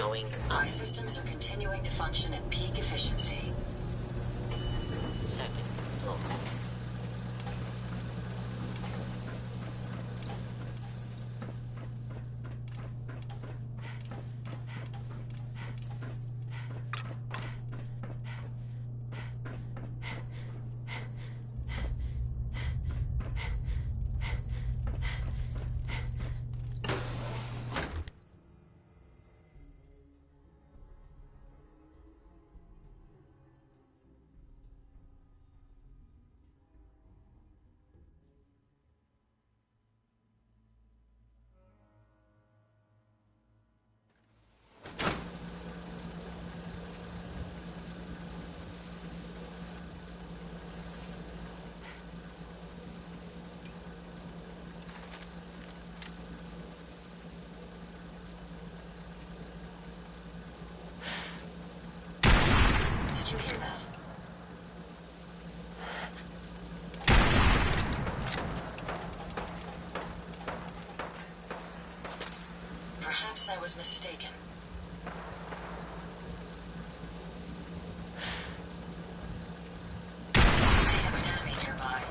going up. Our systems are continuing to function at peak efficiency. Second floor. Did you hear that? Perhaps I was mistaken. We may have an enemy nearby.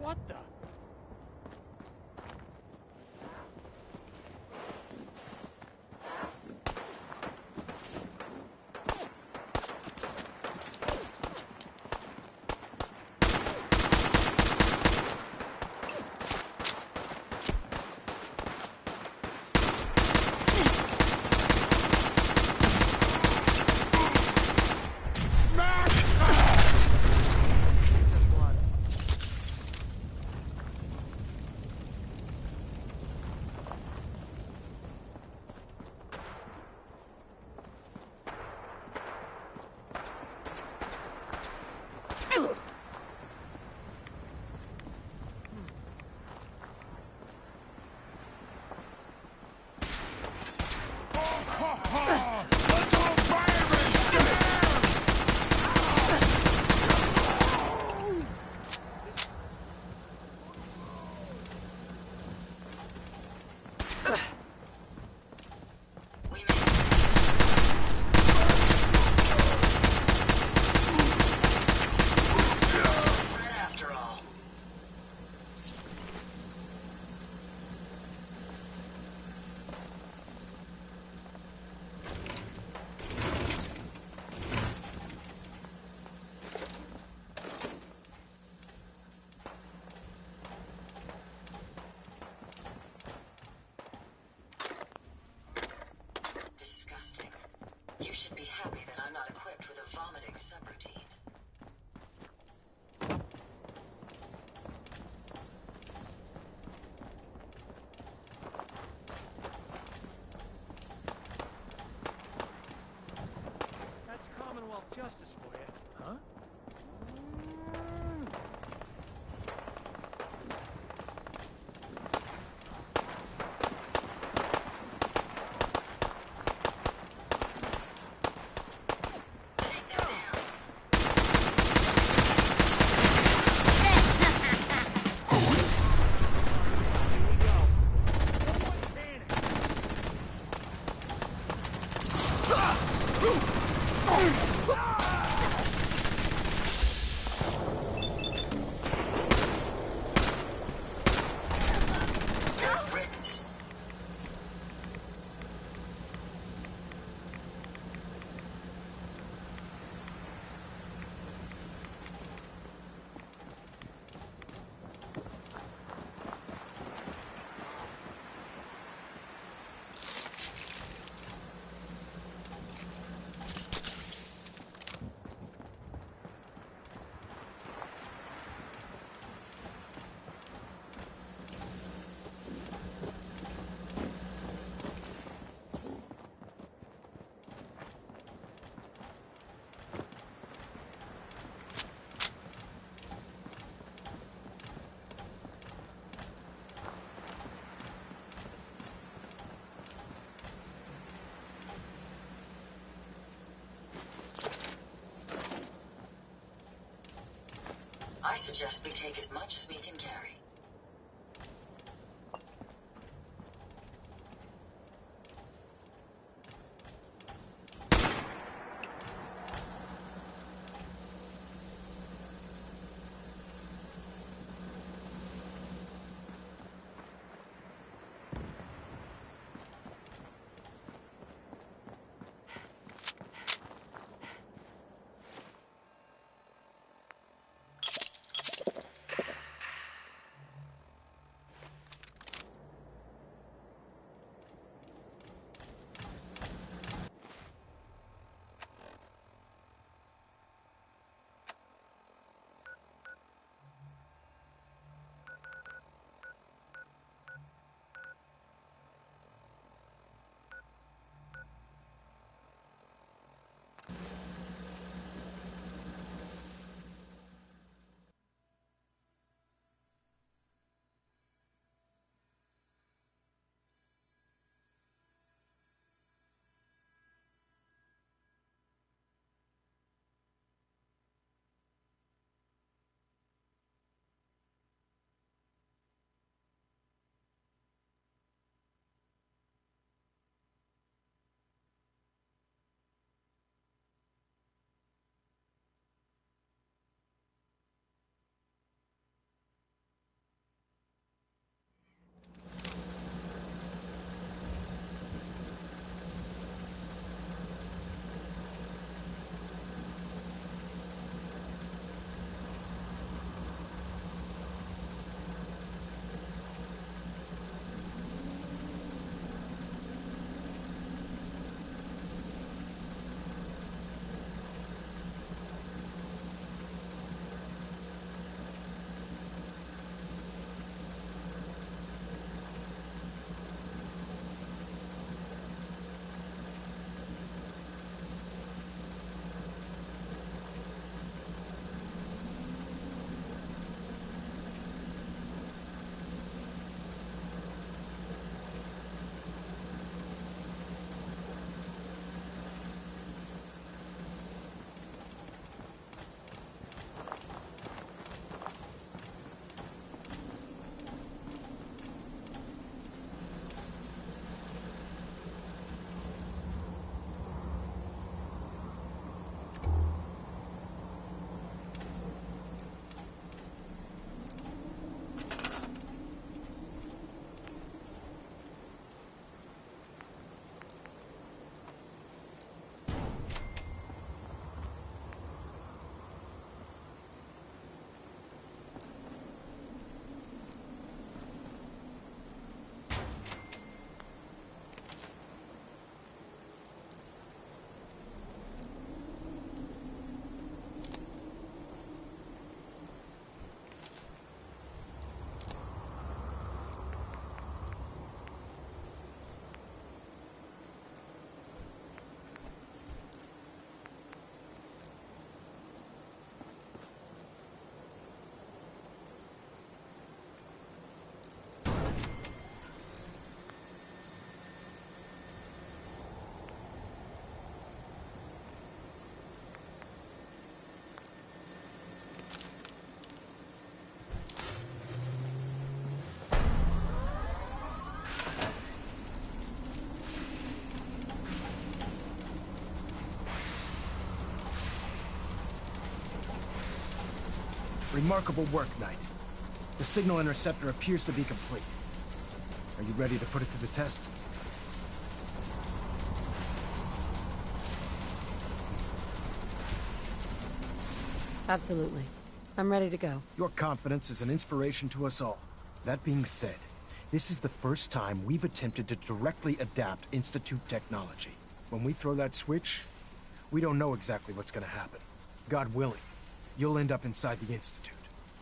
What the? You should be happy that I'm not equipped with a vomiting subroutine. That's Commonwealth justice for you, huh? I suggest we take as much as we can carry. Remarkable work, Knight. The signal interceptor appears to be complete. Are you ready to put it to the test? Absolutely. I'm ready to go. Your confidence is an inspiration to us all. That being said, this is the first time we've attempted to directly adapt Institute technology. When we throw that switch, we don't know exactly what's gonna happen. God willing, you'll end up inside the Institute,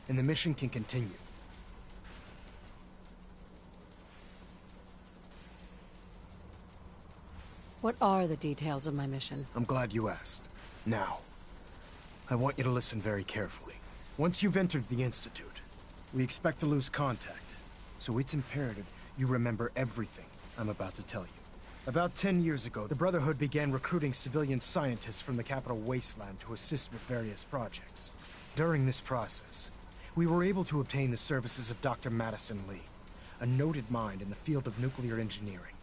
and the mission can continue. What are the details of my mission? I'm glad you asked. Now, I want you to listen very carefully. Once you've entered the Institute, we expect to lose contact, so it's imperative you remember everything I'm about to tell you. About 10 years ago, the Brotherhood began recruiting civilian scientists from the capital wasteland to assist with various projects. During this process, We were able to obtain the services of Dr. Madison Lee, a noted mind in the field of nuclear engineering.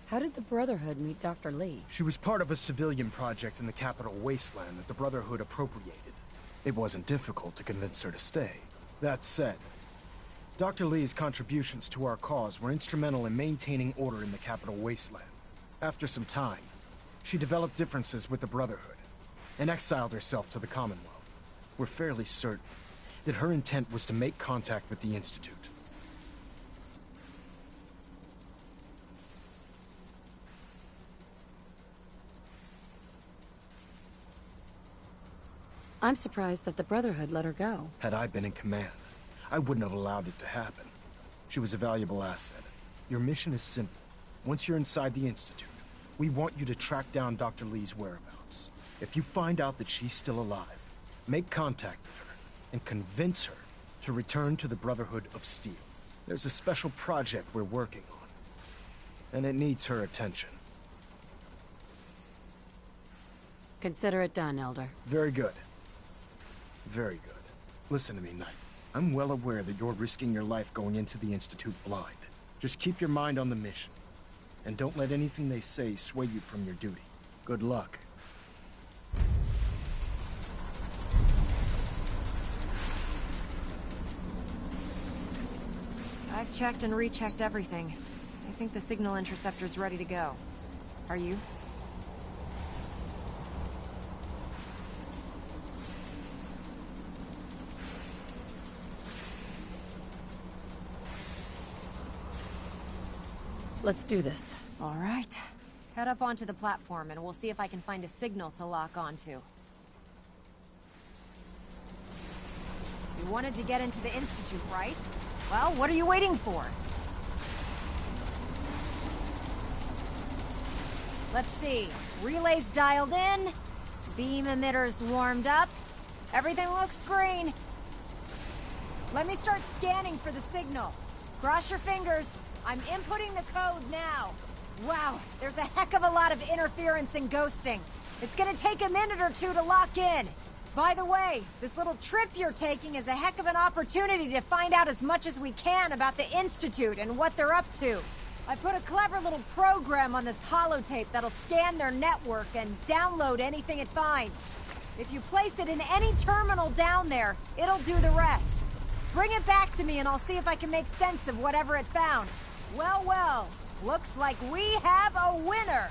How did the Brotherhood meet Dr. Lee? She was part of a civilian project in the capital wasteland that the Brotherhood appropriated. It wasn't difficult to convince her to stay. That said, Dr. Lee's contributions to our cause were instrumental in maintaining order in the capital wasteland. After some time, she developed differences with the Brotherhood and exiled herself to the Commonwealth. We're fairly certain that her intent was to make contact with the Institute. I'm surprised that the Brotherhood let her go. Had I been in command, I wouldn't have allowed it to happen. She was a valuable asset. Your mission is simple. Once you're inside the Institute, we want you to track down Dr. Lee's whereabouts. If you find out that she's still alive, make contact with her and convince her to return to the Brotherhood of Steel. There's a special project we're working on, and it needs her attention. Consider it done, Elder. Very good. Very good. Listen to me, Knight. I'm well aware that you're risking your life going into the Institute blind. Just keep your mind on the mission, and don't let anything they say sway you from your duty. Good luck. I've checked and rechecked everything. I think the signal interceptor's ready to go. Are you? Let's do this. All right. Head up onto the platform and we'll see if I can find a signal to lock onto. You wanted to get into the Institute, right? Well, what are you waiting for? Let's see. Relays dialed in. Beam emitters warmed up. Everything looks green. Let me start scanning for the signal. Cross your fingers. I'm inputting the code now. Wow, there's a heck of a lot of interference and ghosting. It's gonna take a minute or two to lock in. By the way, this little trip you're taking is a heck of an opportunity to find out as much as we can about the Institute and what they're up to. I put a clever little program on this holotape that'll scan their network and download anything it finds. If you place it in any terminal down there, it'll do the rest. Bring it back to me and I'll see if I can make sense of whatever it found. Well, well, looks like we have a winner.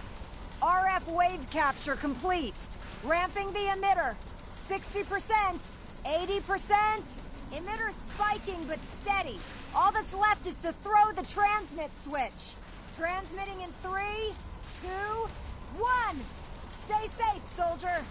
RF wave capture complete. Ramping the emitter. 60%, 80%. Emitter spiking but steady. All that's left is to throw the transmit switch. Transmitting in 3, 2, 1. Stay safe, soldier.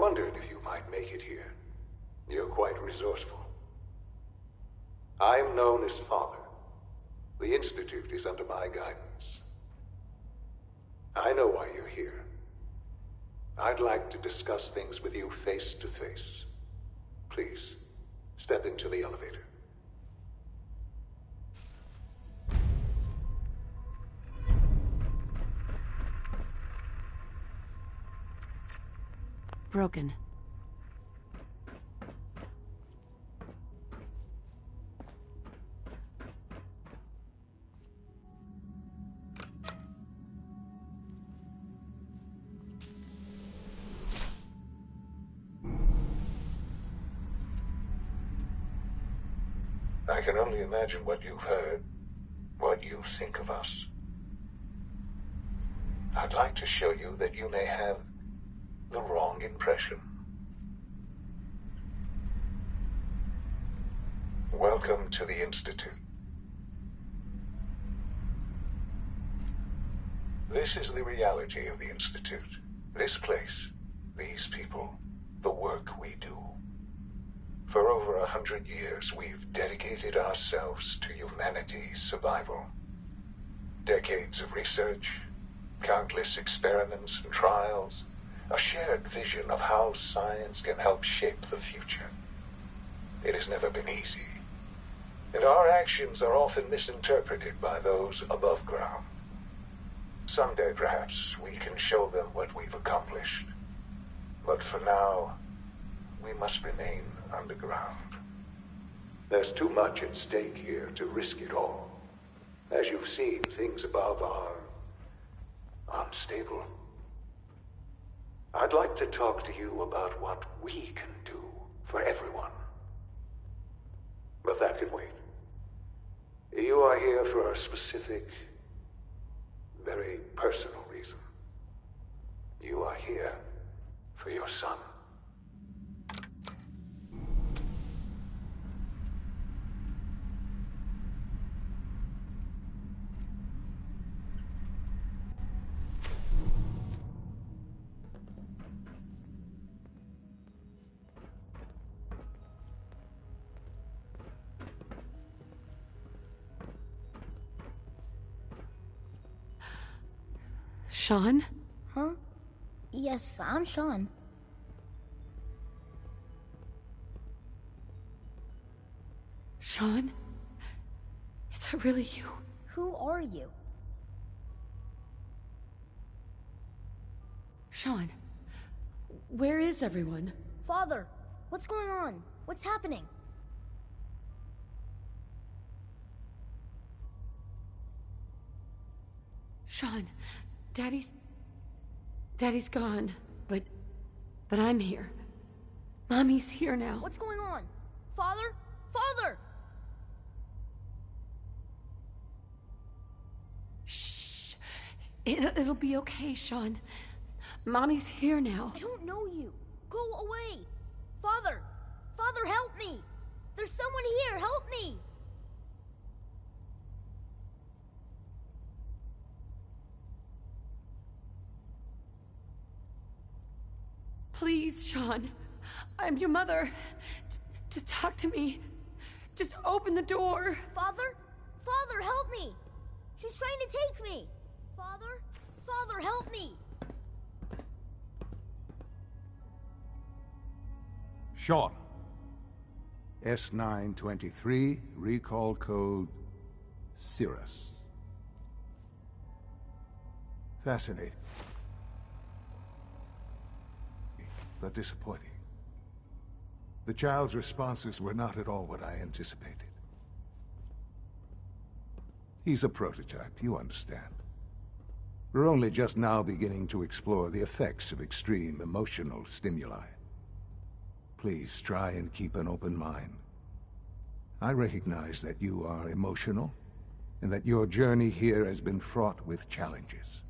wondered if you might make it here. You're quite resourceful. I'm known as Father. The Institute is under my guidance. I know why you're here. I'd like to discuss things with you face to face. Please, step into the elevator. Broken. I can only imagine what you've heard, what you think of us. I'd like to show you that you may have the wrong impression. Welcome to the Institute. This is the reality of the Institute. This place, these people, the work we do. For over 100 years, we've dedicated ourselves to humanity's survival. Decades of research, countless experiments and trials, a shared vision of how science can help shape the future. It has never been easy, and our actions are often misinterpreted by those above ground. Someday, perhaps, we can show them what we've accomplished. But for now, we must remain underground. There's too much at stake here to risk it all. As you've seen, things above are unstable. I'd like to talk to you about what we can do for everyone. But that can wait. You are here for a specific, very personal reason. You are here for your son. Sean? Huh? Yes, I'm Sean. Sean? Is that really you? Who are you? Sean, where is everyone? Father, what's going on? What's happening? Sean, Daddy's gone, but I'm here. Mommy's here now. What's going on? Father? Father! Shh. It'll be okay, Sean. Mommy's here now. I don't know you. Go away. Father! Father, help me! There's someone here, help me! Please, Sean. I'm your mother. To talk to me. Just open the door. Father? Father, help me! She's trying to take me! Father? Father, help me! Sean. S923, recall code Cirrus. Fascinating. But disappointing. The child's responses were not at all what I anticipated. He's a prototype, you understand. We're only just now beginning to explore the effects of extreme emotional stimuli. Please try and keep an open mind. I recognize that you are emotional, and that your journey here has been fraught with challenges.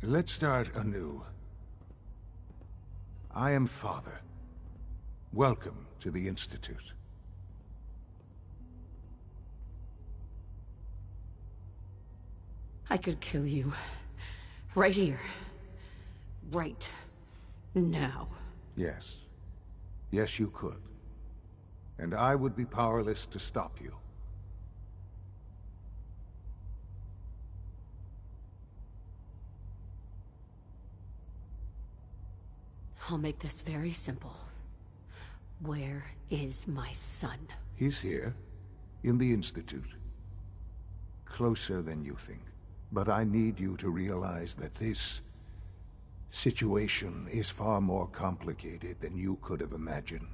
Let's start anew. I am Father. Welcome to the Institute. I could kill you. Right here. Right now. Yes. Yes, you could. And I would be powerless to stop you. I'll make this very simple. Where is my son? He's here, in the Institute. Closer than you think. But I need you to realize that this situation is far more complicated than you could have imagined.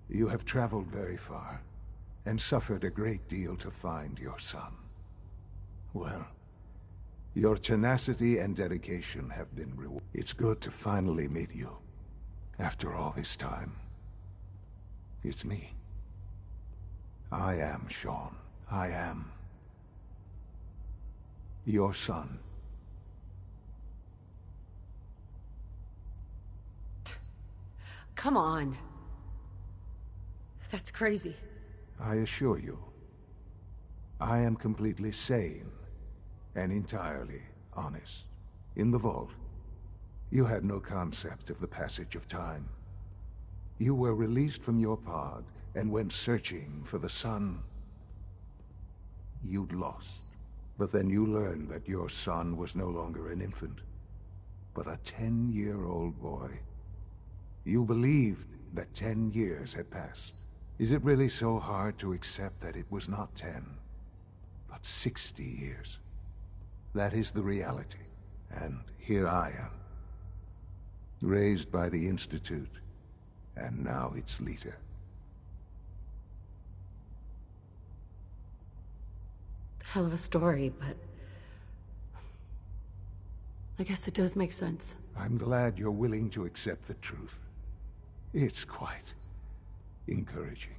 You have traveled very far, and suffered a great deal to find your son. Well, your tenacity and dedication have been rewarded. It's good to finally meet you. After all this time. It's me. I am Sean. I am your son. Come on. That's crazy. I assure you, I am completely sane and entirely honest. In the vault, you had no concept of the passage of time. You were released from your pod and went searching for the son you'd lost. But then you learned that your son was no longer an infant, but a 10-year-old boy. You believed that 10 years had passed. Is it really so hard to accept that it was not 10, but 60 years? That is the reality. And here I am, raised by the Institute, and now its leader. Hell of a story, but I guess it does make sense. I'm glad you're willing to accept the truth. It's quite encouraging.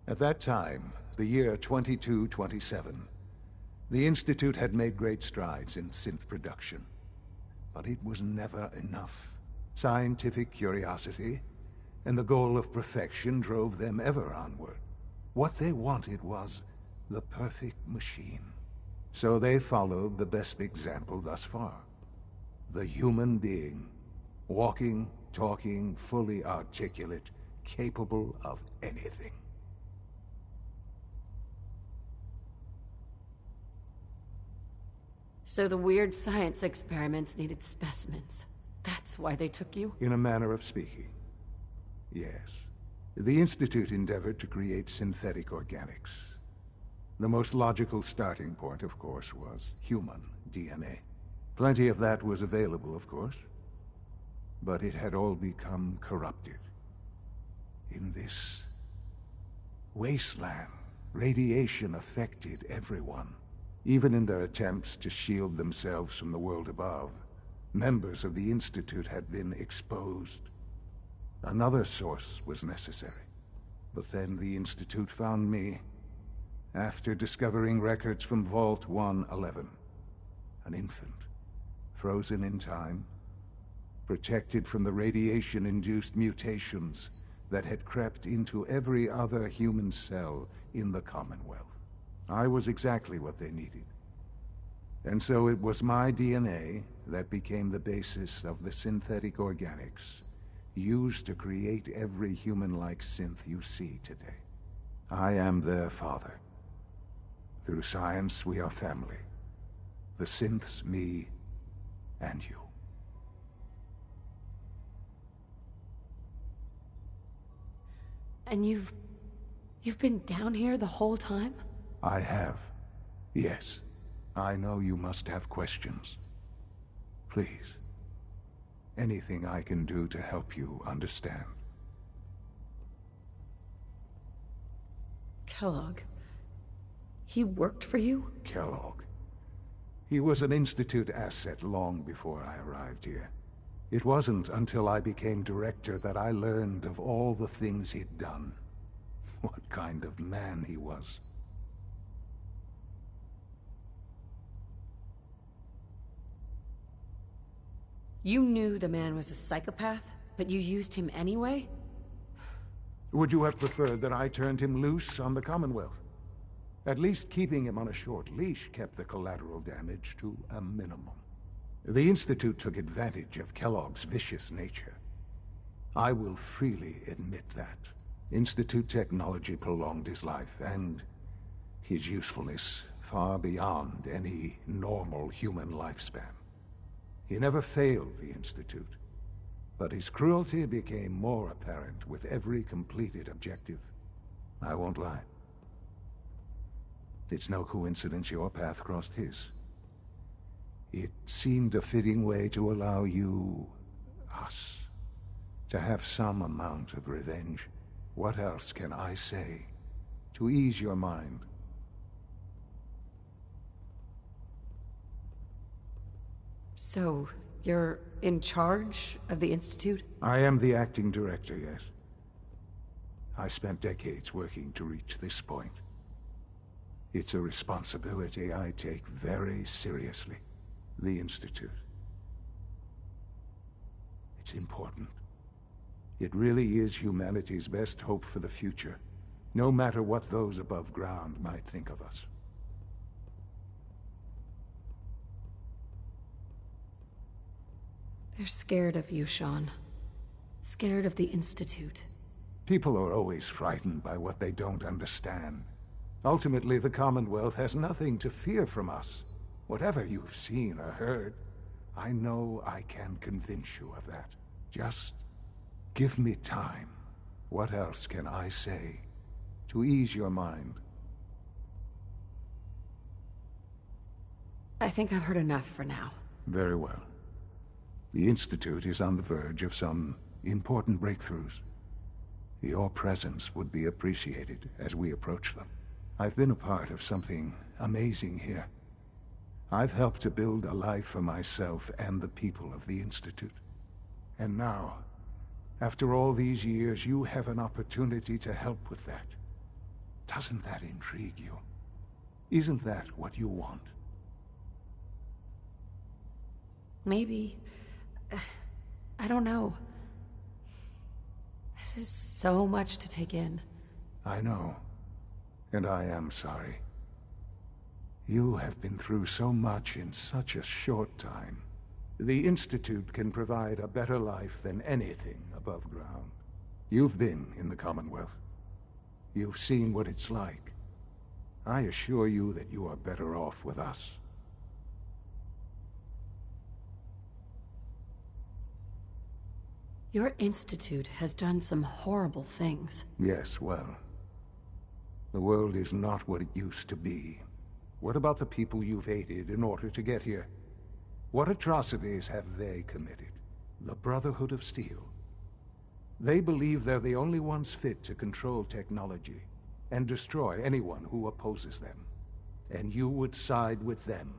At that time, the year 2227, the Institute had made great strides in synth production. But it was never enough. Scientific curiosity and the goal of perfection drove them ever onward. What they wanted was the perfect machine. So they followed the best example thus far. The human being. Walking, talking, fully articulate, capable of anything. So the weird science experiments needed specimens. That's why they took you? In a manner of speaking, yes. The Institute endeavored to create synthetic organics. The most logical starting point, of course, was human DNA. Plenty of that was available, of course. But it had all become corrupted. In this wasteland, radiation affected everyone. Even in their attempts to shield themselves from the world above, members of the Institute had been exposed. Another source was necessary. But then the Institute found me, after discovering records from Vault 111. An infant, frozen in time, protected from the radiation-induced mutations that had crept into every other human cell in the Commonwealth. I was exactly what they needed. And so it was my DNA that became the basis of the synthetic organics used to create every human-like synth you see today. I am their father. Through science, we are family. The synths, me, and you. And you've been down here the whole time? I have. Yes. I know you must have questions. Please. Anything I can do to help you understand. Kellogg. He worked for you? Kellogg. He was an Institute asset long before I arrived here. It wasn't until I became director that I learned of all the things he'd done. What kind of man he was. You knew the man was a psychopath, but you used him anyway? Would you have preferred that I turned him loose on the Commonwealth? At least keeping him on a short leash kept the collateral damage to a minimum. The Institute took advantage of Kellogg's vicious nature. I will freely admit that. Institute technology prolonged his life, and his usefulness far beyond any normal human lifespan. He never failed the Institute, but his cruelty became more apparent with every completed objective. I won't lie. It's no coincidence your path crossed his. It seemed a fitting way to allow you, us, to have some amount of revenge. What else can I say to ease your mind? So, you're in charge of the Institute? I am the acting director, yes. I spent decades working to reach this point. It's a responsibility I take very seriously. The Institute. It's important. It really is humanity's best hope for the future, no matter what those above ground might think of us. They're scared of you, Sean. Scared of the Institute. People are always frightened by what they don't understand. Ultimately, the Commonwealth has nothing to fear from us. Whatever you've seen or heard, I know I can convince you of that. Just give me time. What else can I say to ease your mind? I think I've heard enough for now. Very well. The Institute is on the verge of some important breakthroughs. Your presence would be appreciated as we approach them. I've been a part of something amazing here. I've helped to build a life for myself and the people of the Institute. And now, after all these years, you have an opportunity to help with that. Doesn't that intrigue you? Isn't that what you want? Maybe. I don't know. This is so much to take in. I know. And I am sorry. You have been through so much in such a short time. The Institute can provide a better life than anything above ground. You've been in the Commonwealth. You've seen what it's like. I assure you that you are better off with us. Your Institute has done some horrible things. Yes, well, the world is not what it used to be. What about the people you've aided in order to get here? What atrocities have they committed? The Brotherhood of Steel. They believe they're the only ones fit to control technology and destroy anyone who opposes them. And you would side with them.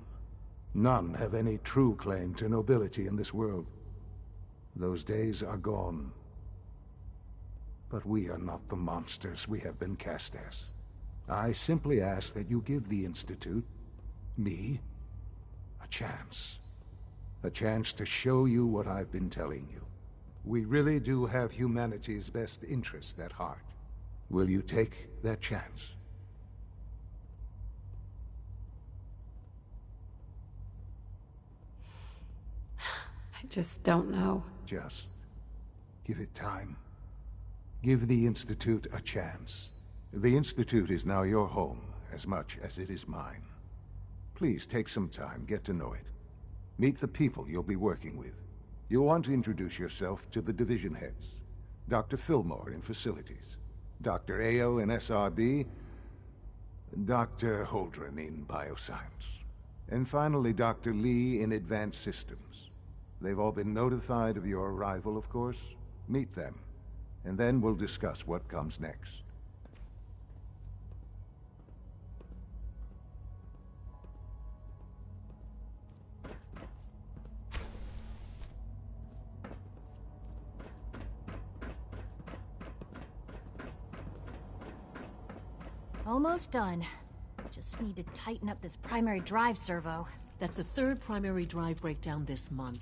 None have any true claim to nobility in this world. Those days are gone. But we are not the monsters we have been cast as. I simply ask that you give the Institute, me, a chance. A chance to show you what I've been telling you. We really do have humanity's best interest at heart. Will you take that chance? I just don't know. Just give it time. Give the Institute a chance. The Institute is now your home, as much as it is mine. Please take some time, get to know it. Meet the people you'll be working with. You'll want to introduce yourself to the division heads. Dr. Fillmore in Facilities, Dr. Ao in SRB, Dr. Holdren in Bioscience, and finally Dr. Lee in Advanced Systems. They've all been notified of your arrival, of course. Meet them, and then we'll discuss what comes next. Almost done. Just need to tighten up this primary drive servo. That's the third primary drive breakdown this month.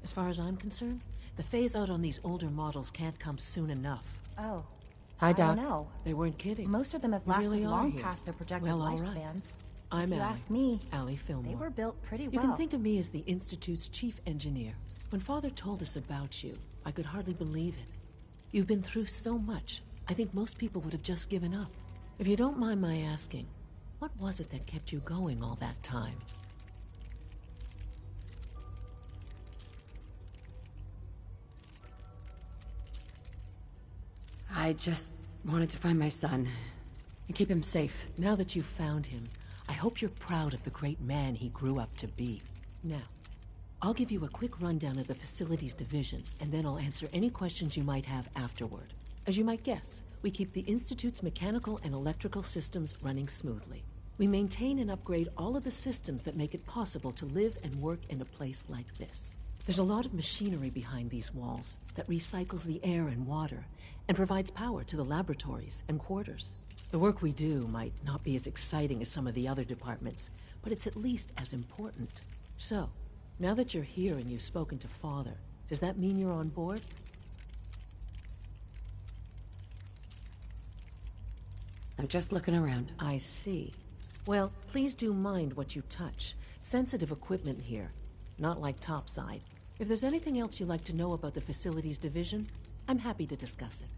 As far as I'm concerned, the phase-out on these older models can't come soon enough. Oh. Hi, Doc. I don't know. They weren't kidding. Most of them have You lasted really are long here. past their projected Well, all right. lifespans. I'm If you Allie. ask me, Allie Fillmore. they were built pretty You well. can think of me as the Institute's chief engineer. When Father told us about you, I could hardly believe it. You've been through so much, I think most people would have just given up. If you don't mind my asking, what was it that kept you going all that time? I just wanted to find my son and keep him safe. Now that you've found him, I hope you're proud of the great man he grew up to be. Now, I'll give you a quick rundown of the facilities division, and then I'll answer any questions you might have afterward. As you might guess, we keep the Institute's mechanical and electrical systems running smoothly. We maintain and upgrade all of the systems that make it possible to live and work in a place like this. There's a lot of machinery behind these walls that recycles the air and water and provides power to the laboratories and quarters. The work we do might not be as exciting as some of the other departments, but it's at least as important. So, now that you're here and you've spoken to Father, does that mean you're on board? I'm just looking around. I see. Well, please do mind what you touch. Sensitive equipment here, not like topside. If there's anything else you'd like to know about the facilities division, I'm happy to discuss it.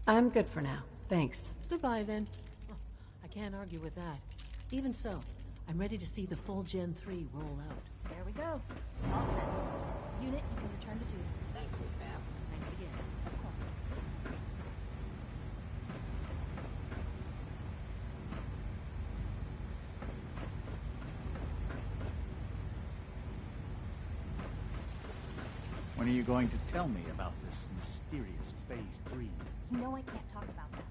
I'm good for now. Thanks. Goodbye, then. Oh, I can't argue with that. Even so, I'm ready to see the full Gen 3 roll out. There we go. All set. Unit, you can return to duty. Thank you, ma'am. Thanks again. Of course. When are you going to tell me about this mysterious Phase 3? You know I can't talk about that.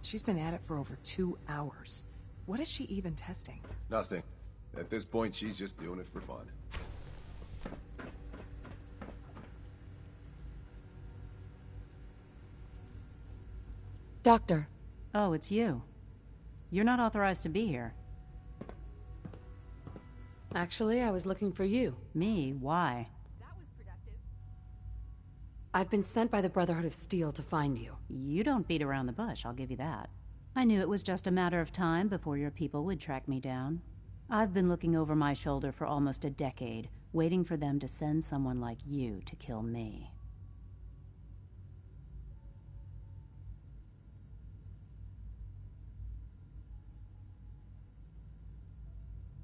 She's been at it for over 2 hours. What is she even testing? Nothing. At this point, she's just doing it for fun. Doctor. Oh, it's you. You're not authorized to be here. Actually, I was looking for you. Me? Why? I've been sent by the Brotherhood of Steel to find you. You don't beat around the bush, I'll give you that. I knew it was just a matter of time before your people would track me down. I've been looking over my shoulder for almost a decade, waiting for them to send someone like you to kill me.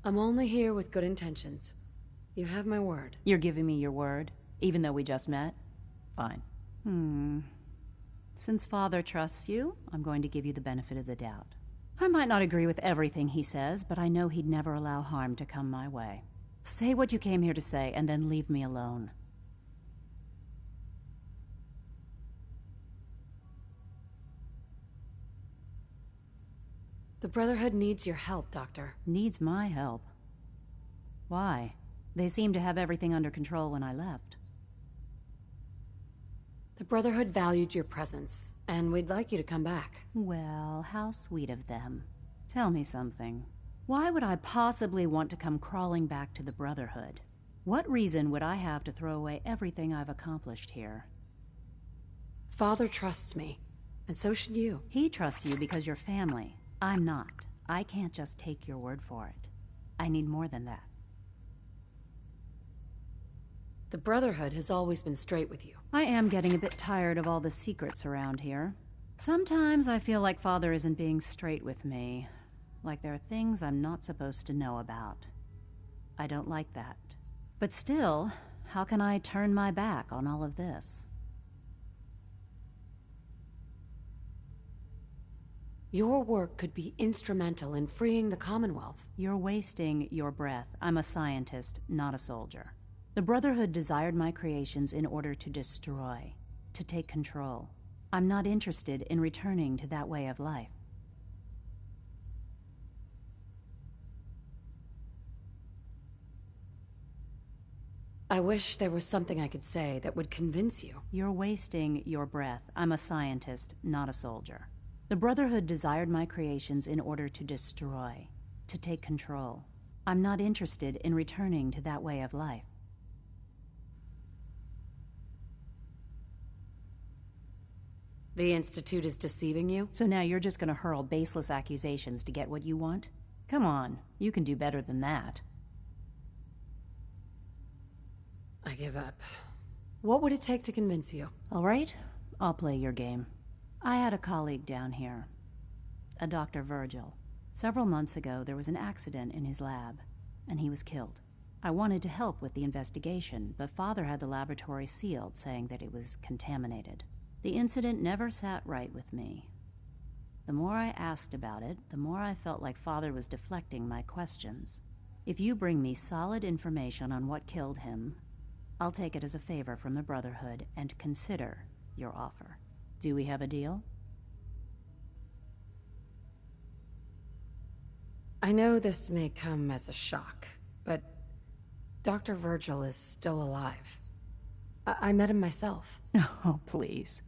I'm only here with good intentions. You have my word. You're giving me your word, even though we just met? Fine. Since Father trusts you, I'm going to give you the benefit of the doubt. I might not agree with everything he says, but I know he'd never allow harm to come my way. Say what you came here to say, and then leave me alone. The Brotherhood needs your help, Doctor. Needs my help? Why? They seemed to have everything under control when I left. The Brotherhood valued your presence, and we'd like you to come back. Well, how sweet of them. Tell me something. Why would I possibly want to come crawling back to the Brotherhood? What reason would I have to throw away everything I've accomplished here? Father trusts me, and so should you. He trusts you because you're family. I'm not. I can't just take your word for it. I need more than that. The Brotherhood has always been straight with you. I am getting a bit tired of all the secrets around here. Sometimes I feel like Father isn't being straight with me. Like there are things I'm not supposed to know about. I don't like that. But still, how can I turn my back on all of this? Your work could be instrumental in freeing the Commonwealth. You're wasting your breath. I'm a scientist, not a soldier. The Brotherhood desired my creations in order to destroy, to take control. I'm not interested in returning to that way of life. I wish there was something I could say that would convince you. You're wasting your breath. I'm a scientist, not a soldier. The Brotherhood desired my creations in order to destroy, to take control. I'm not interested in returning to that way of life. The Institute is deceiving you? So now you're just gonna hurl baseless accusations to get what you want? Come on, you can do better than that. I give up. What would it take to convince you? All right, I'll play your game. I had a colleague down here, a Dr. Virgil. Several months ago, there was an accident in his lab, and he was killed. I wanted to help with the investigation, but Father had the laboratory sealed, saying that it was contaminated. The incident never sat right with me. The more I asked about it, the more I felt like Father was deflecting my questions. If you bring me solid information on what killed him, I'll take it as a favor from the Brotherhood and consider your offer. Do we have a deal? I know this may come as a shock, but Dr. Virgil is still alive. I met him myself. Oh, please.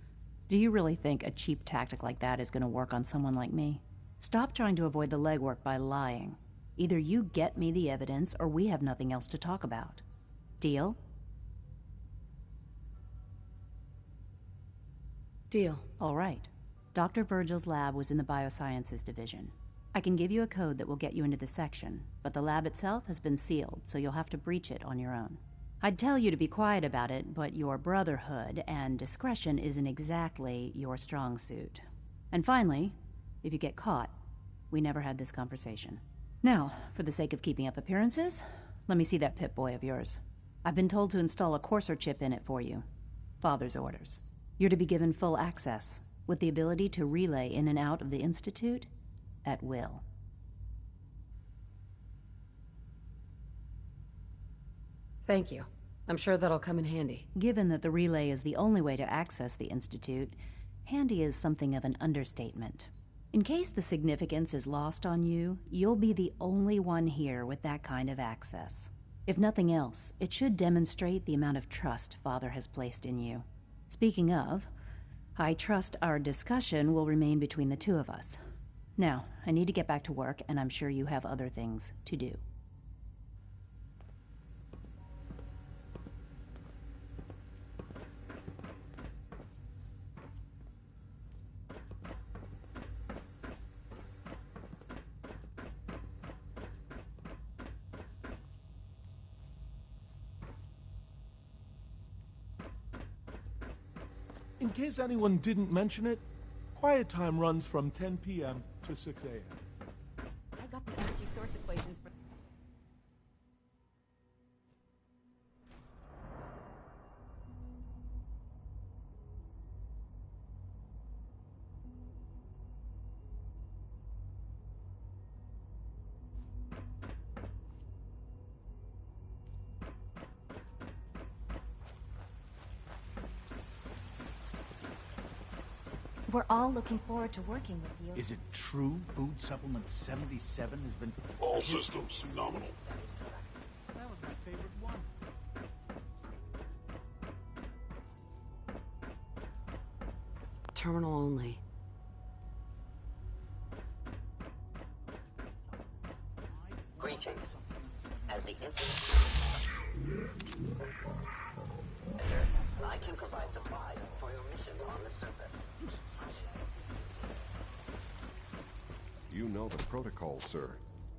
Do you really think a cheap tactic like that is going to work on someone like me? Stop trying to avoid the legwork by lying. Either you get me the evidence, or we have nothing else to talk about. Deal? Deal. All right. Dr. Virgil's lab was in the Biosciences Division. I can give you a code that will get you into the section, but the lab itself has been sealed, so you'll have to breach it on your own. I'd tell you to be quiet about it, but your Brotherhood and discretion isn't exactly your strong suit. And finally, if you get caught, we never had this conversation. Now, for the sake of keeping up appearances, let me see that Pip-Boy of yours. I've been told to install a courser chip in it for you. Father's orders. You're to be given full access, with the ability to relay in and out of the Institute at will. Thank you. I'm sure that'll come in handy. Given that the relay is the only way to access the Institute, handy is something of an understatement. In case the significance is lost on you, you'll be the only one here with that kind of access. If nothing else, it should demonstrate the amount of trust Father has placed in you. Speaking of, I trust our discussion will remain between the two of us. Now, I need to get back to work, and I'm sure you have other things to do. In case anyone didn't mention it, quiet time runs from 10 p.m. to 6 a.m. I got the energy source equations for... We're all looking forward to working with you. Is it true Food Supplement 77 has been... All systems nominal. That was my favorite one. Terminal only. Greetings. As the Institute, I can provide supplies for your missions on the surface. You know the protocol, sir.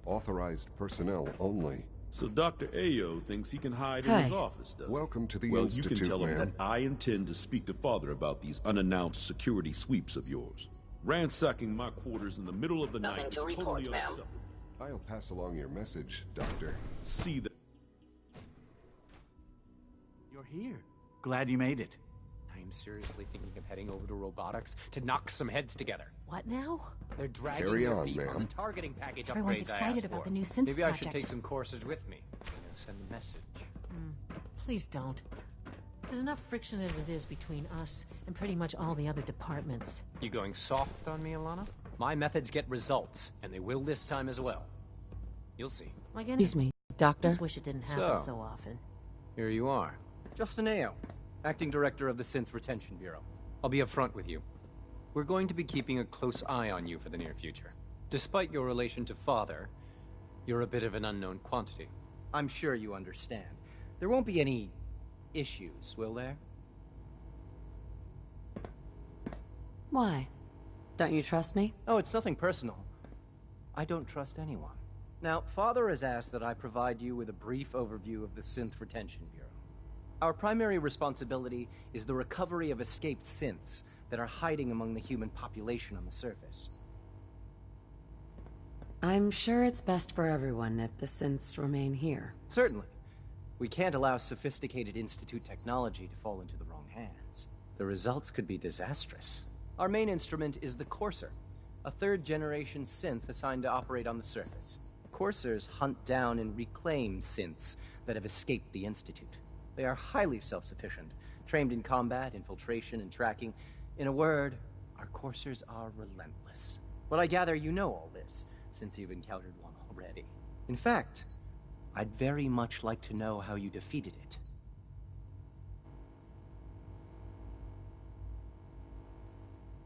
Authorized personnel only. So Dr. Ayo thinks he can hide in his office, does he? Welcome to the Well, Institute, you can tell him ma'am. that I intend to speak to Father about these unannounced security sweeps of yours. Ransacking my quarters in the middle of the Nothing night to is report, totally ma'am. unacceptable. I'll pass along your message, Doctor. See that... You're here. Glad you made it. I am seriously thinking of heading over to robotics to knock some heads together. What now? They're dragging Carry their on, feet on the ma'am. targeting package Everyone's upgrades I excited asked about for. the new synth Maybe I should project. take some courses with me. Send a message. Please don't. There's enough friction as it is between us and pretty much all the other departments. You going soft on me, Alana? My methods get results, and they will this time as well. You'll see. Like any... Excuse me, Doctor. Just wish it didn't happen so often. Here you are. Justin Ayo, Acting Director of the Synth Retention Bureau. I'll be upfront with you. We're going to be keeping a close eye on you for the near future. Despite your relation to Father, You're a bit of an unknown quantity. I'm sure you understand. There won't be any issues, will there? Why? Don't you trust me? Oh, it's nothing personal. I don't trust anyone. Now, Father has asked that I provide you with a brief overview of the Synth Retention Bureau. Our primary responsibility is the recovery of escaped synths that are hiding among the human population on the surface. I'm sure it's best for everyone if the synths remain here. Certainly. We can't allow sophisticated Institute technology to fall into the wrong hands. The results could be disastrous. Our main instrument is the Courser, a third-generation synth assigned to operate on the surface. Coursers hunt down and reclaim synths that have escaped the Institute. They are highly self-sufficient, trained in combat, infiltration, and tracking. In a word, our Coursers are relentless. But I gather you know all this, since you've encountered one already. In fact, I'd very much like to know how you defeated it.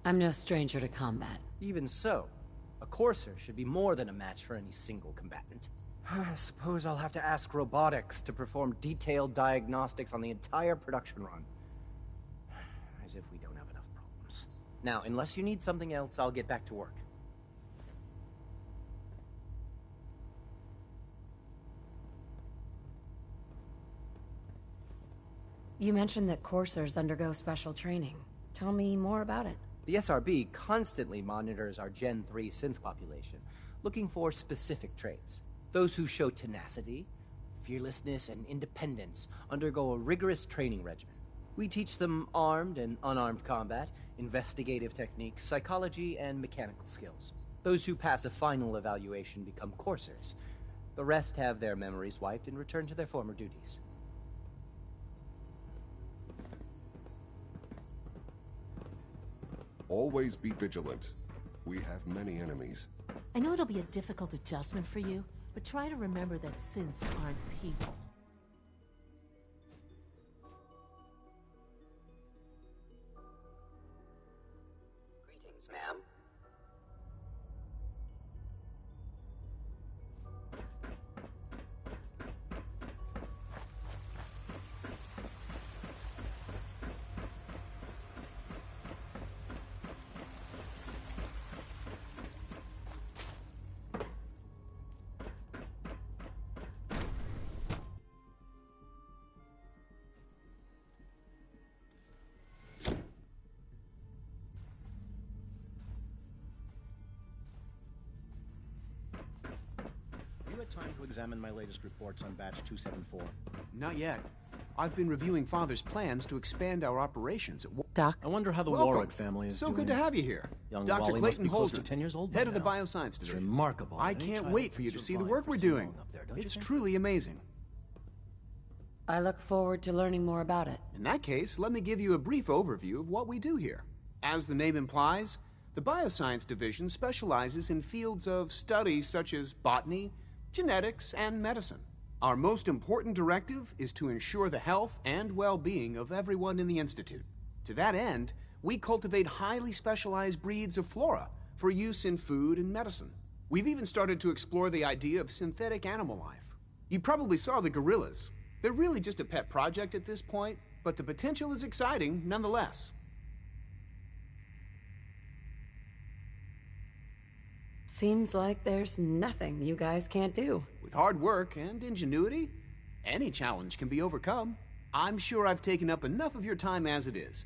I'm no stranger to combat. Even so, a Courser should be more than a match for any single combatant. I suppose I'll have to ask robotics to perform detailed diagnostics on the entire production run. As if we don't have enough problems. Now, unless you need something else, I'll get back to work. You mentioned that coursers undergo special training. Tell me more about it. The SRB constantly monitors our Gen 3 synth population, looking for specific traits. Those who show tenacity, fearlessness, and independence undergo a rigorous training regimen. We teach them armed and unarmed combat, investigative techniques, psychology, and mechanical skills. Those who pass a final evaluation become coursers. The rest have their memories wiped and return to their former duties. Always be vigilant. We have many enemies. I know it'll be a difficult adjustment for you, but try to remember that synths aren't people. Greetings, ma'am. You had time to examine my latest reports on Batch 274? Not yet. I've been reviewing Father's plans to expand our operations at Doc? I wonder how the Welcome. Warwick family is so doing. good to have you here. Young Dr. Wally must Clayton be close to Holden, 10 years old head by of the now. Bioscience It's Division. remarkable. I Any can't child wait could for you to see the survive work for we're so doing. long up there, don't you It's think? truly amazing. I look forward to learning more about it. In that case, let me give you a brief overview of what we do here. As the name implies, the Bioscience Division specializes in fields of study such as botany, genetics, and medicine. Our most important directive is to ensure the health and well-being of everyone in the Institute. To that end, we cultivate highly specialized breeds of flora for use in food and medicine. We've even started to explore the idea of synthetic animal life. You probably saw the gorillas. They're really just a pet project at this point, but the potential is exciting nonetheless. Seems like there's nothing you guys can't do. With hard work and ingenuity, any challenge can be overcome. I'm sure I've taken up enough of your time as it is.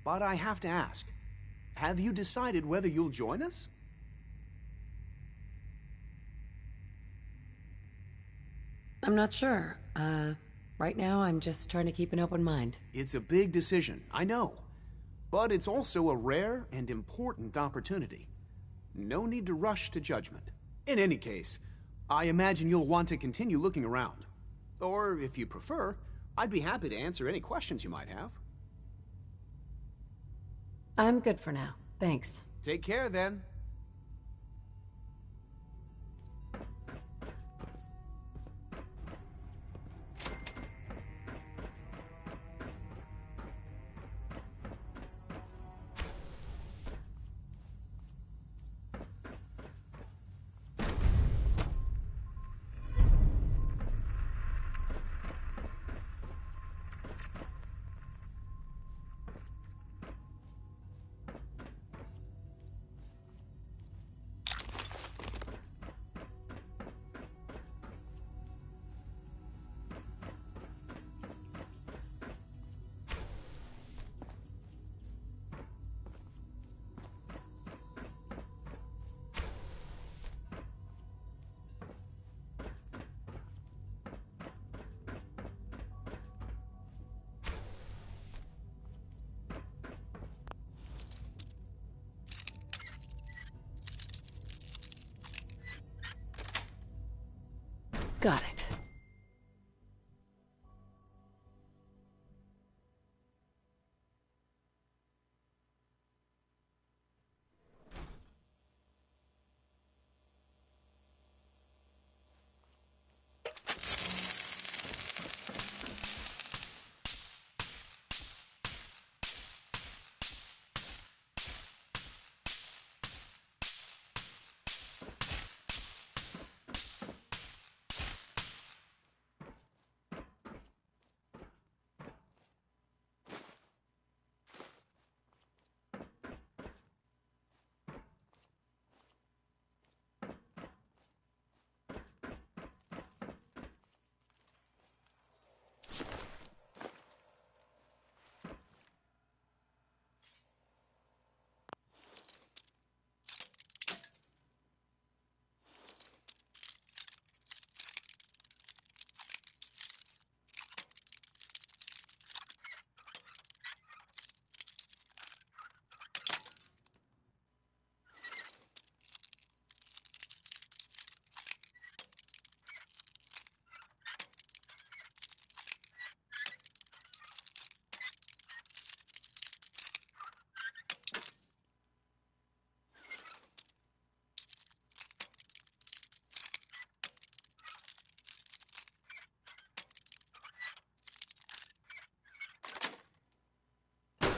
But I have to ask, have you decided whether you'll join us? I'm not sure. Right now I'm just trying to keep an open mind. It's a big decision, I know. But it's also a rare and important opportunity. No need to rush to judgment. In any case, I imagine you'll want to continue looking around. Or, if you prefer, I'd be happy to answer any questions you might have. I'm good for now. Thanks. Take care, then. Got it.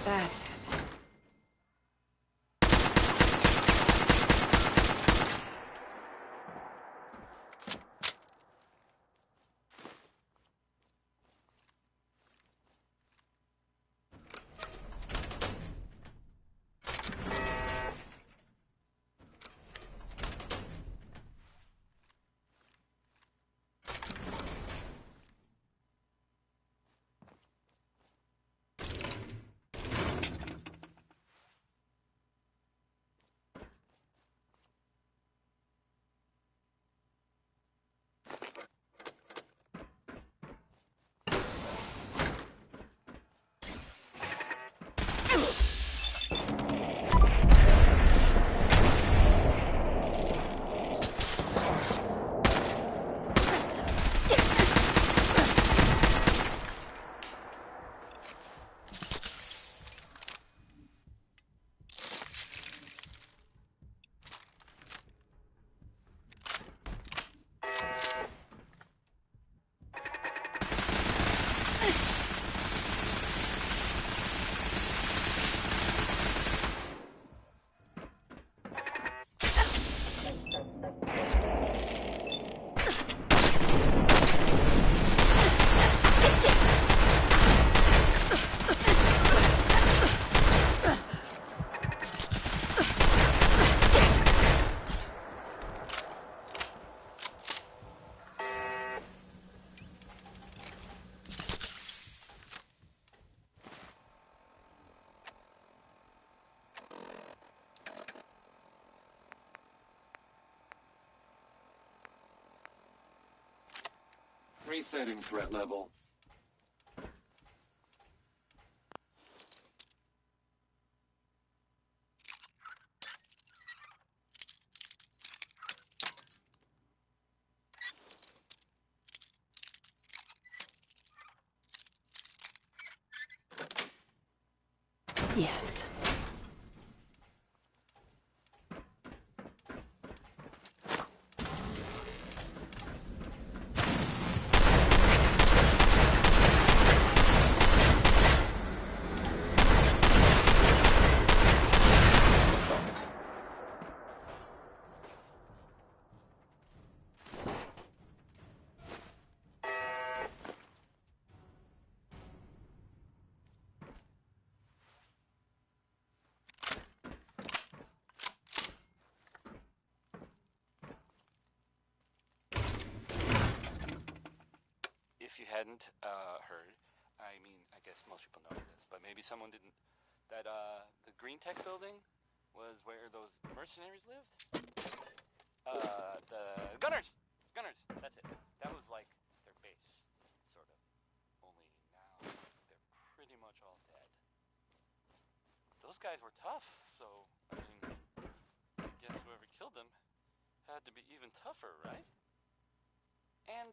That's it. Resetting threat level. Yes. If you hadn't heard, I mean, I guess most people know this, but maybe someone didn't, that the Green Tech building was where those mercenaries lived? The Gunners! Gunners, that's it. That was like their base, sort of. Only now they're pretty much all dead. Those guys were tough, so, I mean, I guess whoever killed them had to be even tougher, right? And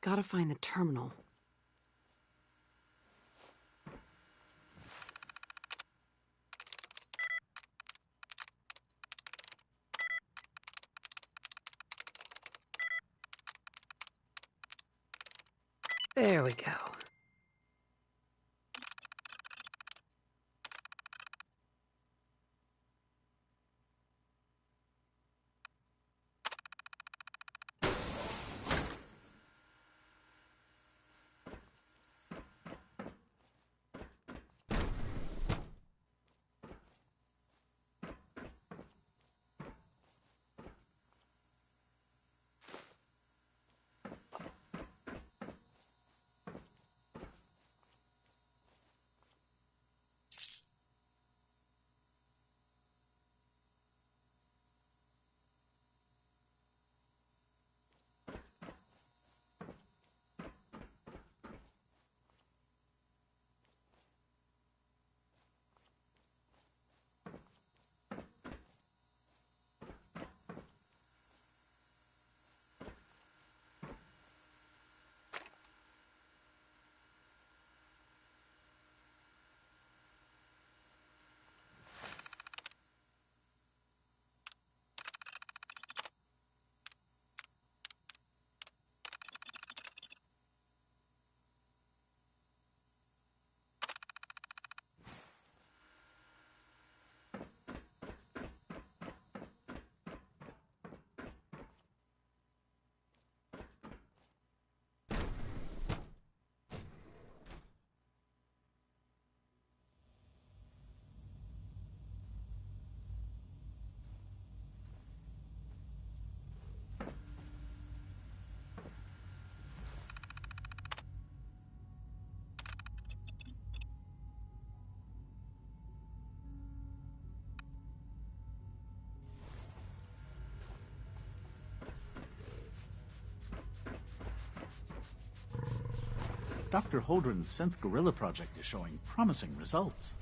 Gotta find the terminal. There we go. Dr. Holdren's synth gorilla project is showing promising results.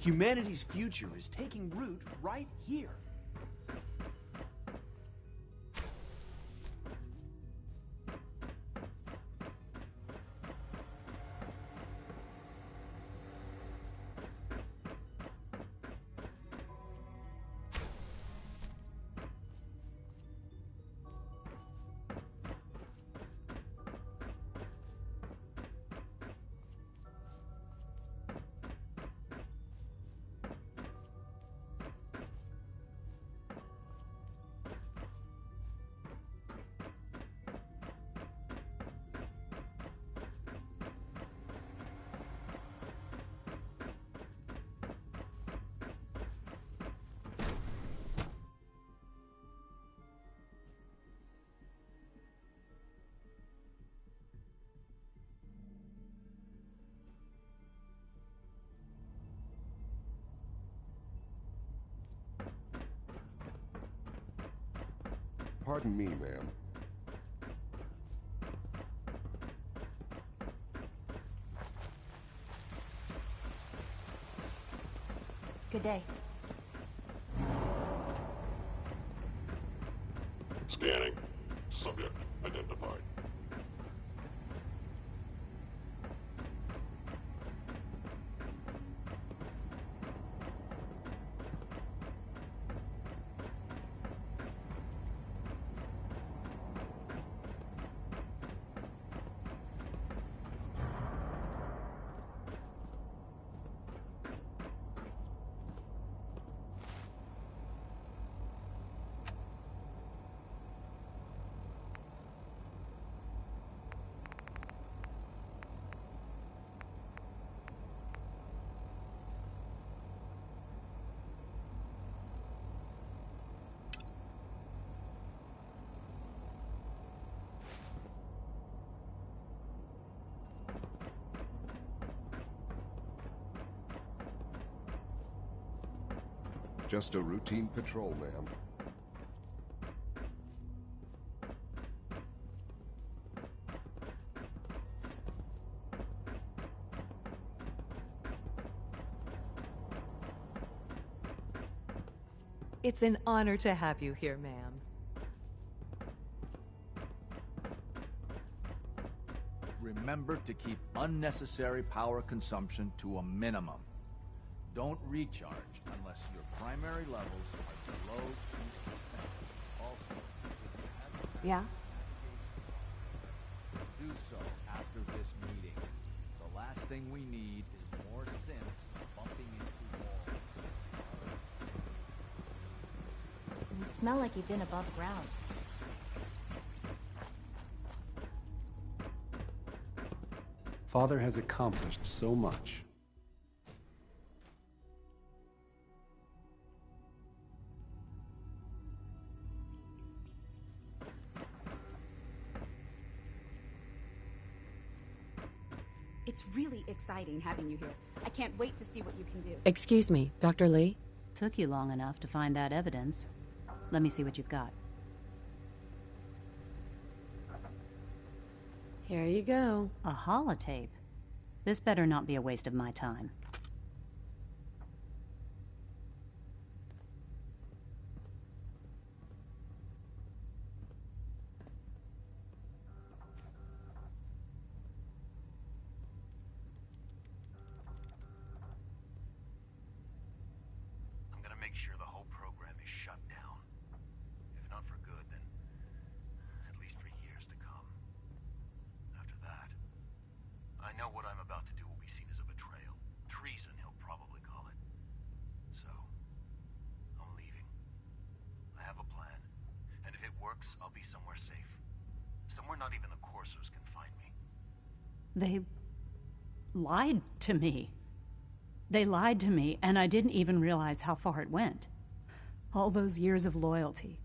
Humanity's future is taking root right here. Pardon me, ma'am. Good day. Scanning. Subject identified. Just a routine patrol, ma'am. It's an honor to have you here, ma'am. Remember to keep unnecessary power consumption to a minimum. Don't recharge unless your primary levels are below 2%. Also, if you have Yeah? do so after this meeting. The last thing we need is more synths bumping into walls. You smell like you've been above ground. Father has accomplished so much. It's really exciting having you here. I can't wait to see what you can do. Excuse me, Dr. Lee? Took you long enough to find that evidence. Let me see what you've got. Here you go. A holotape? This better not be a waste of my time. I'm gonna make sure the whole program is shut down. If not for good, then at least for years to come. After that, I know what I'm about to do will be seen as a betrayal. Treason, he'll probably call it. So, I'm leaving. I have a plan. And if it works, I'll be somewhere safe. Somewhere not even the coursers can find me. They lied to me. They lied to me, and I didn't even realize how far it went. All those years of loyalty.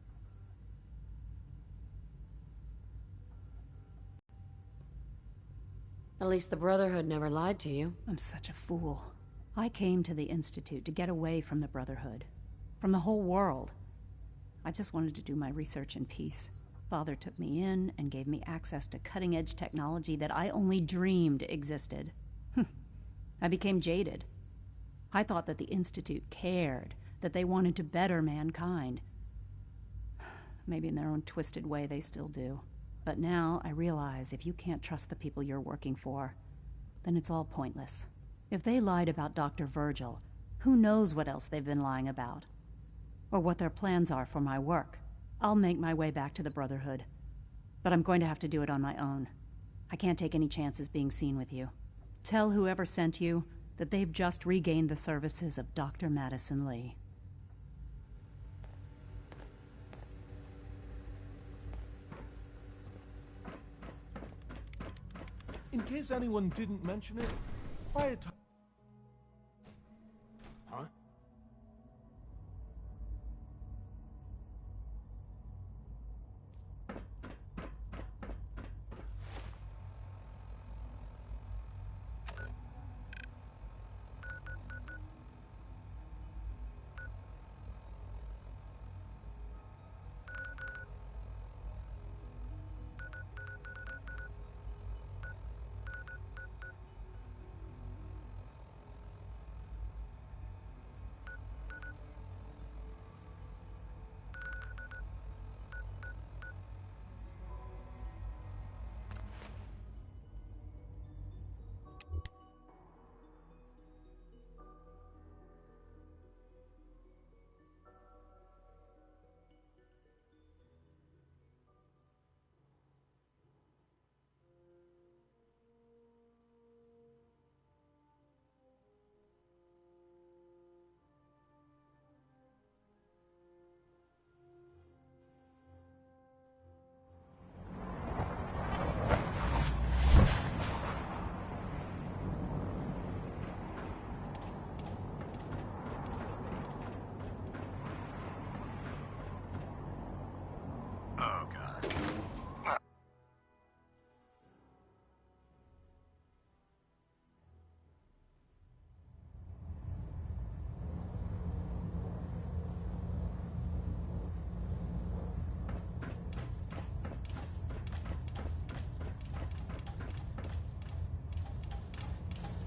At least the Brotherhood never lied to you. I'm such a fool. I came to the Institute to get away from the Brotherhood. From the whole world. I just wanted to do my research in peace. Father took me in and gave me access to cutting-edge technology that I only dreamed existed. I became jaded. I thought that the Institute cared, that they wanted to better mankind. Maybe in their own twisted way they still do. But now I realize if you can't trust the people you're working for, then it's all pointless. If they lied about Dr. Virgil, who knows what else they've been lying about? Or what their plans are for my work. I'll make my way back to the Brotherhood. But I'm going to have to do it on my own. I can't take any chances being seen with you. Tell whoever sent you that they've just regained the services of Dr. Madison Lee. In case anyone didn't mention it, quiet time. Huh?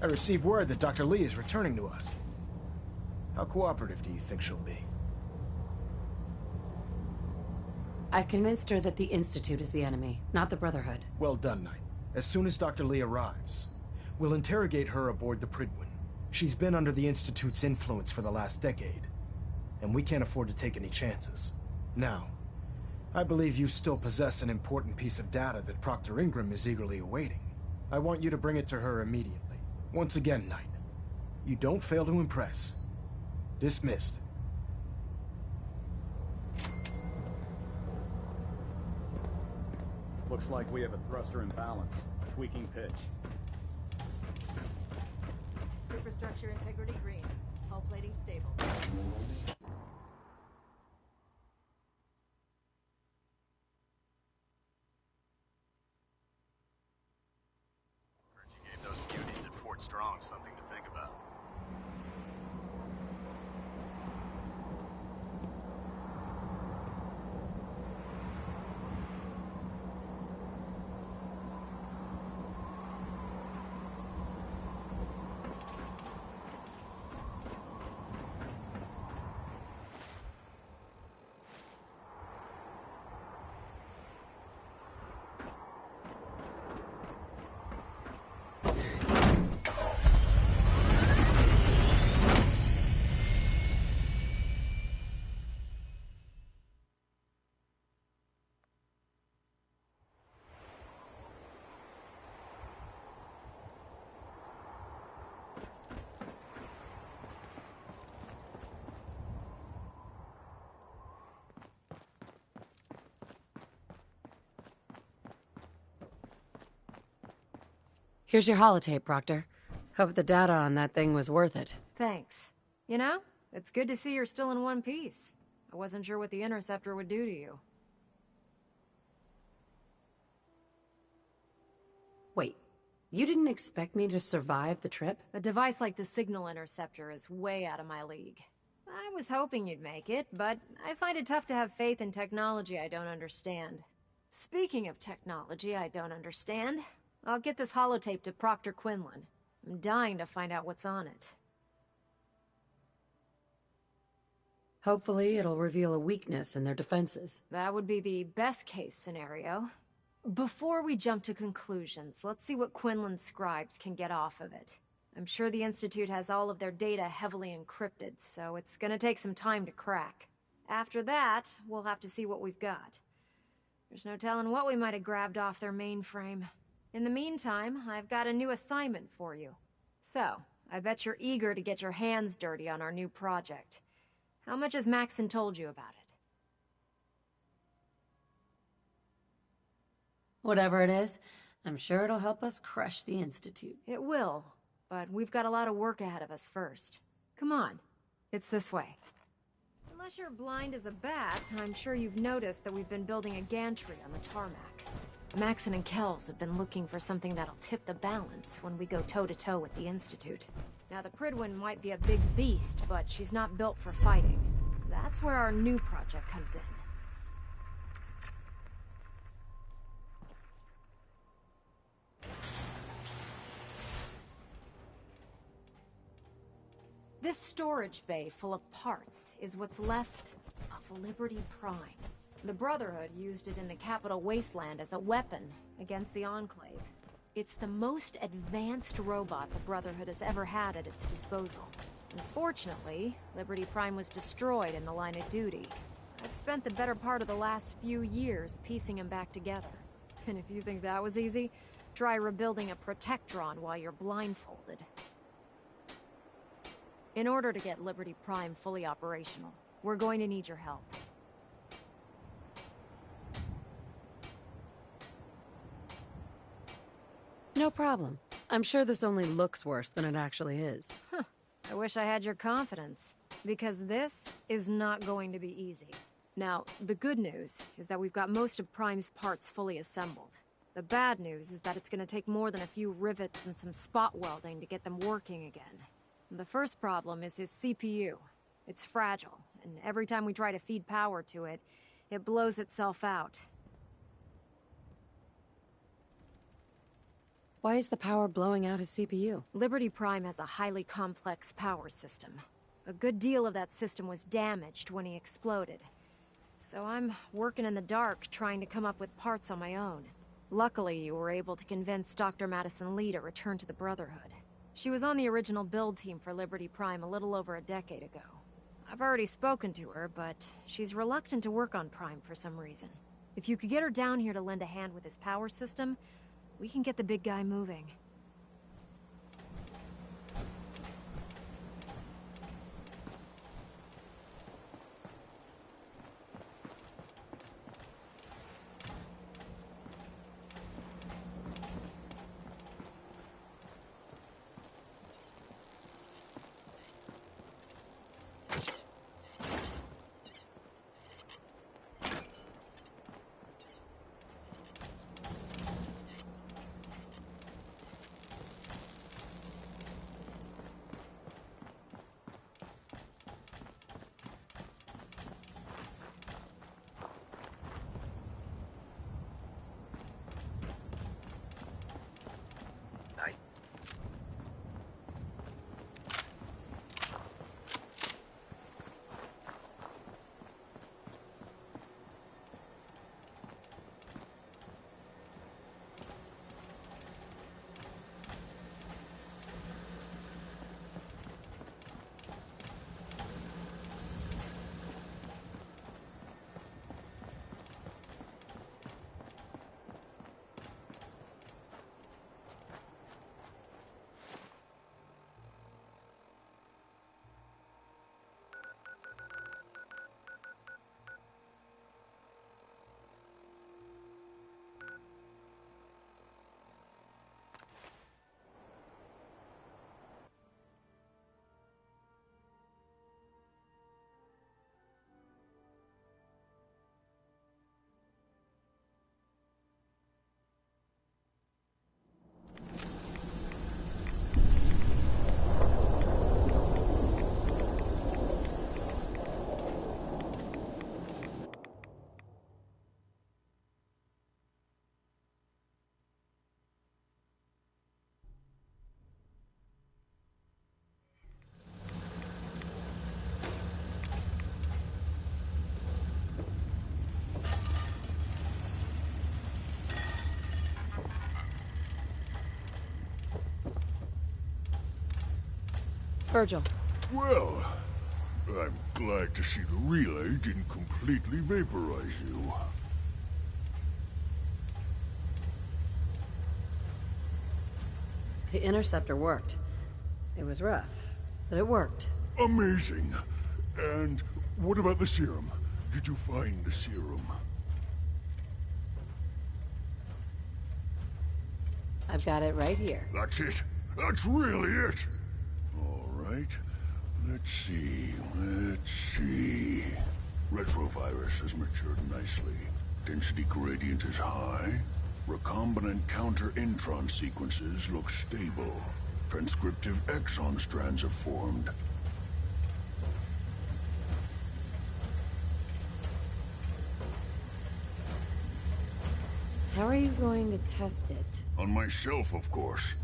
I received word that Dr. Lee is returning to us. How cooperative do you think she'll be? I've convinced her that the Institute is the enemy, not the Brotherhood. Well done, Knight. As soon as Dr. Lee arrives, we'll interrogate her aboard the Prydwen. She's been under the Institute's influence for the last decade, and we can't afford to take any chances. Now, I believe you still possess an important piece of data that Proctor Ingram is eagerly awaiting. I want you to bring it to her immediately. Once again, Knight, you don't fail to impress. Dismissed. Looks like we have a thruster imbalance. Tweaking pitch. Superstructure integrity green. Hull plating stable. Heard you gave those beauties at Fort Strong something to think about. Here's your holotape, Proctor. Hope the data on that thing was worth it. Thanks. You know, it's good to see you're still in one piece. I wasn't sure what the Interceptor would do to you. Wait, you didn't expect me to survive the trip? A device like the Signal Interceptor is way out of my league. I was hoping you'd make it, but I find it tough to have faith in technology I don't understand. Speaking of technology I don't understand, I'll get this holotape to Proctor Quinlan. I'm dying to find out what's on it. Hopefully it'll reveal a weakness in their defenses. That would be the best-case scenario. Before we jump to conclusions, let's see what Quinlan's scribes can get off of it. I'm sure the Institute has all of their data heavily encrypted, so it's gonna take some time to crack. After that, we'll have to see what we've got. There's no telling what we might have grabbed off their mainframe. In the meantime, I've got a new assignment for you. So, I bet you're eager to get your hands dirty on our new project. How much has Maxon told you about it? Whatever it is, I'm sure it'll help us crush the Institute. It will, but we've got a lot of work ahead of us first. Come on, it's this way. Unless you're blind as a bat, I'm sure you've noticed that we've been building a gantry on the tarmac. Maxon and Kells have been looking for something that'll tip the balance when we go toe-to-toe with the Institute. Now, the Prydwen might be a big beast, but she's not built for fighting. That's where our new project comes in. This storage bay full of parts is what's left of Liberty Prime. The Brotherhood used it in the Capital Wasteland as a weapon against the Enclave. It's the most advanced robot the Brotherhood has ever had at its disposal. Unfortunately, Liberty Prime was destroyed in the line of duty. I've spent the better part of the last few years piecing him back together. And if you think that was easy, try rebuilding a Protectron while you're blindfolded. In order to get Liberty Prime fully operational, we're going to need your help. No problem. I'm sure this only looks worse than it actually is. Huh. I wish I had your confidence, because this is not going to be easy. Now, the good news is that we've got most of Prime's parts fully assembled. The bad news is that it's going to take more than a few rivets and some spot welding to get them working again. The first problem is his CPU. It's fragile, and every time we try to feed power to it, it blows itself out. Why is the power blowing out his CPU? Liberty Prime has a highly complex power system. A good deal of that system was damaged when he exploded. So I'm working in the dark, trying to come up with parts on my own. Luckily, you were able to convince Dr. Madison Lee to return to the Brotherhood. She was on the original build team for Liberty Prime a little over a decade ago. I've already spoken to her, but she's reluctant to work on Prime for some reason. If you could get her down here to lend a hand with his power system, we can get the big guy moving. Virgil. Well, I'm glad to see the relay didn't completely vaporize you. The interceptor worked. It was rough, but it worked. Amazing. And what about the serum? Did you find the serum? I've got it right here. That's it. That's really it. All right. Let's see. Retrovirus has matured nicely. Density gradient is high. Recombinant counter-intron sequences look stable. Transcriptive exon strands have formed. How are you going to test it? On myself, of course.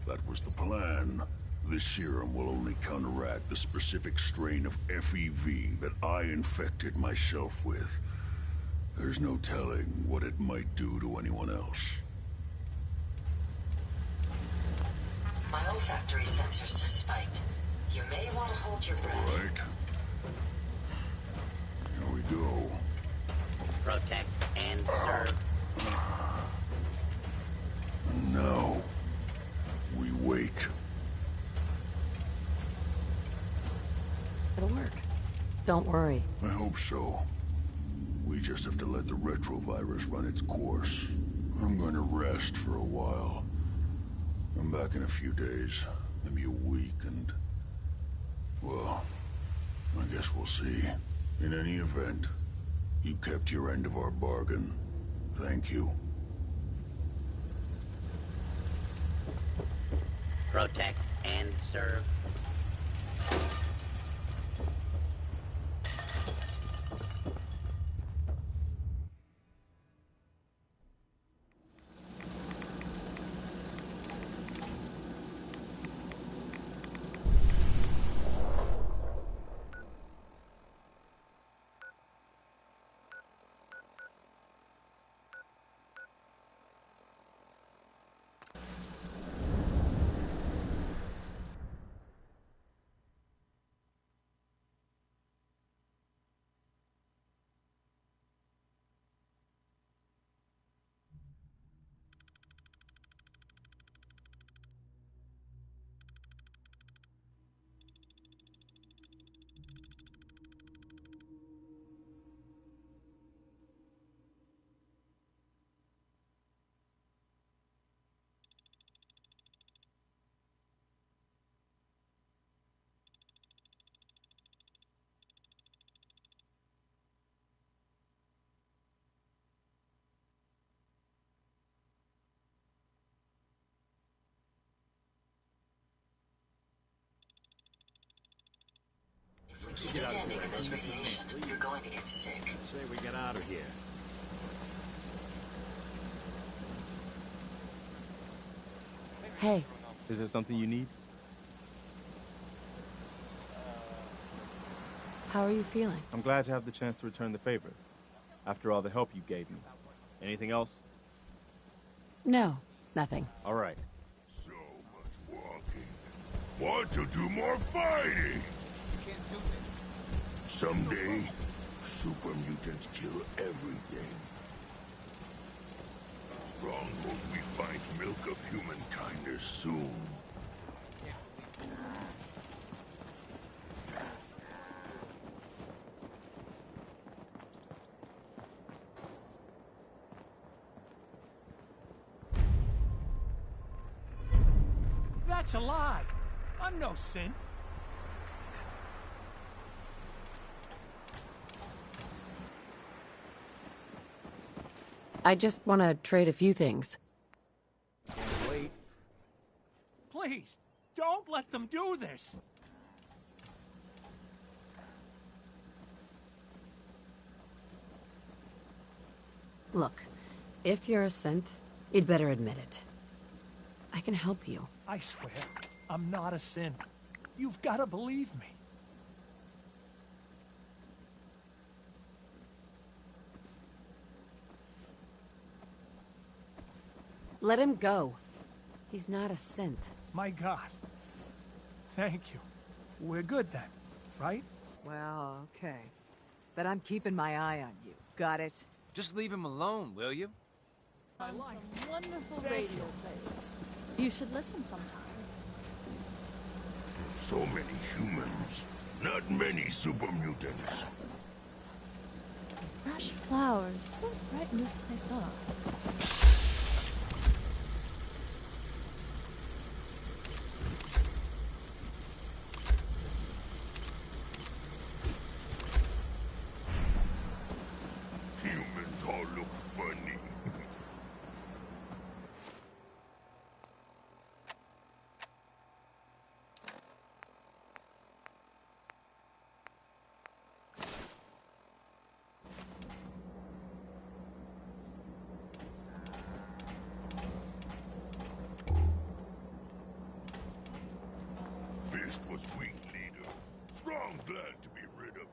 That was the plan. This serum will only counteract the specific strain of FEV that I infected myself with. There's no telling what it might do to anyone else. My olfactory sensors just spiked. You may want to hold your breath. All right. Here we go. Protect and serve. Now, we wait. It'll work. Don't worry. I hope so. We just have to let the retrovirus run its course. I'm going to rest for a while. I'm back in a few days, maybe a week, and... well, I guess we'll see. In any event, you kept your end of our bargain. Thank you. Protect and serve. Keep standing in this radiation. You're going to get sick. Say we get out of here. Hey. Is there something you need? How are you feeling? I'm glad to have the chance to return the favor. After all the help you gave me. Anything else? No, nothing. All right. So much walking. Want to do more fighting? Can't do this. Someday, super mutants kill everything. Strong hope we find milk of humankindness soon. That's a lie. I'm no synth. I just want to trade a few things. Can't wait. Please, don't let them do this. Look, if you're a synth, you'd better admit it. I can help you. I swear, I'm not a synth. You've got to believe me. Let him go. He's not a synth. My God. Thank you. We're good then, right? Well, okay. But I'm keeping my eye on you. Got it? Just leave him alone, will you? My Some life. wonderful Thank radio you. plays. You should listen sometime. So many humans. Not many super mutants. Fresh flowers really brighten this place up. Humans all look funny. Fist was weak, leader. Strong glad to be rid of him.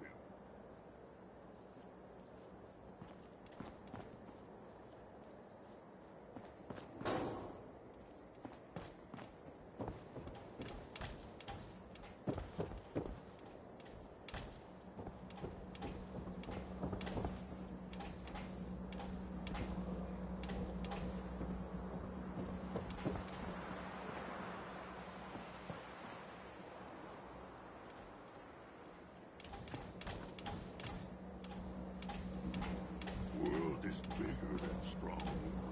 World is bigger than strong.